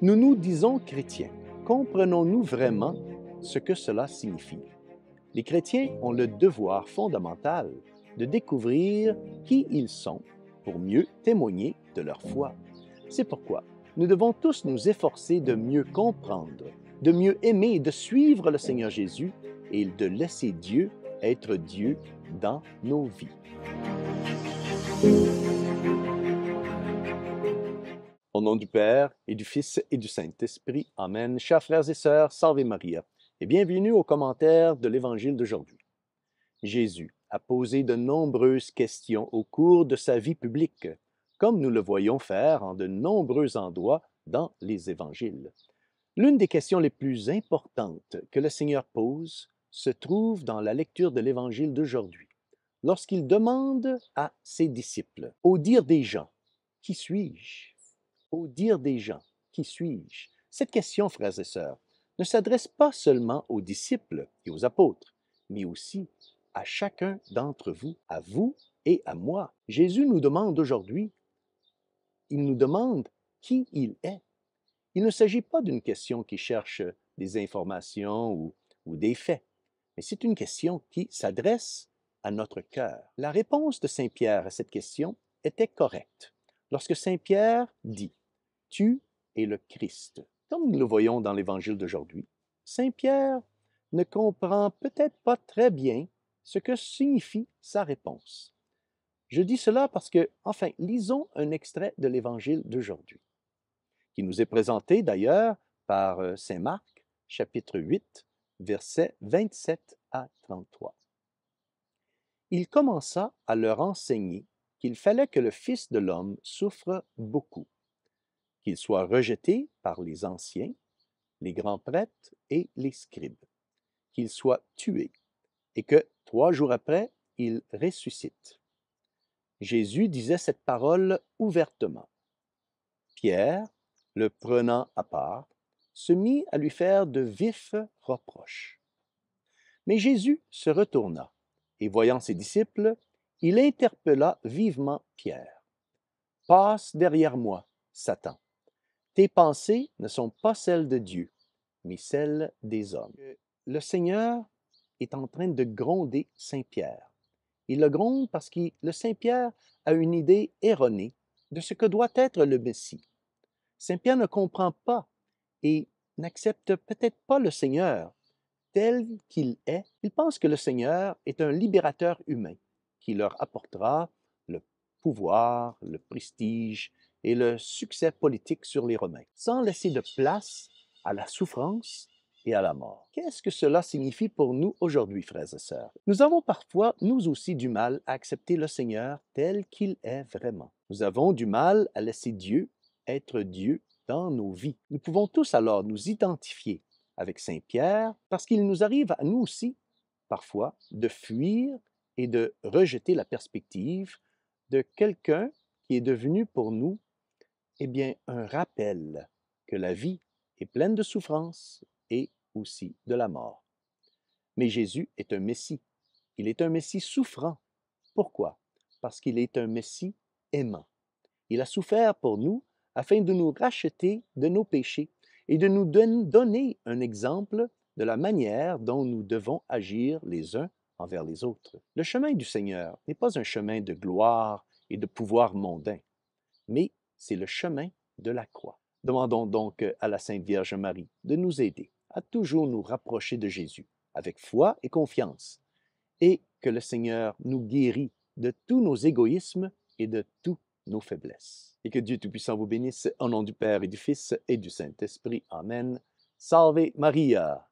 Nous nous disons chrétiens. Comprenons-nous vraiment ce que cela signifie? Les chrétiens ont le devoir fondamental de découvrir qui ils sont pour mieux témoigner de leur foi. C'est pourquoi nous devons tous nous efforcer de mieux comprendre, de mieux aimer et de suivre le Seigneur Jésus et de laisser Dieu être Dieu dans nos vies. Au nom du Père, et du Fils, et du Saint-Esprit. Amen. Chers frères et sœurs, Salve Maria, et bienvenue au commentaire de l'Évangile d'aujourd'hui. Jésus a posé de nombreuses questions au cours de sa vie publique, comme nous le voyons faire en de nombreux endroits dans les Évangiles. L'une des questions les plus importantes que le Seigneur pose se trouve dans la lecture de l'Évangile d'aujourd'hui, lorsqu'il demande à ses disciples, au dire des gens, « Qui suis-je » ? Au dire des gens, qui suis-je? Cette question, frères et sœurs, ne s'adresse pas seulement aux disciples et aux apôtres, mais aussi à chacun d'entre vous, à vous et à moi. Jésus nous demande aujourd'hui, il nous demande qui il est. Il ne s'agit pas d'une question qui cherche des informations ou des faits, mais c'est une question qui s'adresse à notre cœur. La réponse de Saint Pierre à cette question était correcte. Lorsque Saint Pierre dit « Tu es le Christ », comme nous le voyons dans l'Évangile d'aujourd'hui, Saint Pierre ne comprend peut-être pas très bien ce que signifie sa réponse. Je dis cela parce que, enfin, lisons un extrait de l'Évangile d'aujourd'hui, qui nous est présenté d'ailleurs par Saint Marc, chapitre 8, versets 27 à 33. Il commença à leur enseigner qu'il fallait que le Fils de l'homme souffre beaucoup, qu'il soit rejeté par les anciens, les grands prêtres et les scribes, qu'il soit tué, et que 3 jours après, il ressuscite. Jésus disait cette parole ouvertement. Pierre, le prenant à part, se mit à lui faire de vifs reproches. Mais Jésus se retourna, et voyant ses disciples, il interpella vivement Pierre. « Passe derrière moi, Satan. Tes pensées ne sont pas celles de Dieu, mais celles des hommes. » Le Seigneur est en train de gronder Saint Pierre. Il le gronde parce que le Saint Pierre a une idée erronée de ce que doit être le Messie. Saint Pierre ne comprend pas et n'accepte peut-être pas le Seigneur tel qu'il est. Il pense que le Seigneur est un libérateur humain qui leur apportera le pouvoir, le prestige et le succès politique sur les Romains, sans laisser de place à la souffrance et à la mort. Qu'est-ce que cela signifie pour nous aujourd'hui, frères et sœurs? Nous avons parfois, nous aussi, du mal à accepter le Seigneur tel qu'il est vraiment. Nous avons du mal à laisser Dieu être Dieu dans nos vies. Nous pouvons tous alors nous identifier avec Saint Pierre parce qu'il nous arrive à nous aussi, parfois, de fuir et de rejeter la perspective de quelqu'un qui est devenu pour nous, eh bien, un rappel que la vie est pleine de souffrances et aussi de la mort. Mais Jésus est un Messie. Il est un Messie souffrant. Pourquoi? Parce qu'il est un Messie aimant. Il a souffert pour nous afin de nous racheter de nos péchés et de nous donner un exemple de la manière dont nous devons agir les uns envers les autres. Le chemin du Seigneur n'est pas un chemin de gloire et de pouvoir mondain, mais c'est le chemin de la croix. Demandons donc à la Sainte Vierge Marie de nous aider à toujours nous rapprocher de Jésus avec foi et confiance, et que le Seigneur nous guérit de tous nos égoïsmes et de tous nos faiblesses. Et que Dieu Tout-Puissant vous bénisse, au nom du Père et du Fils et du Saint-Esprit. Amen. Salve Maria!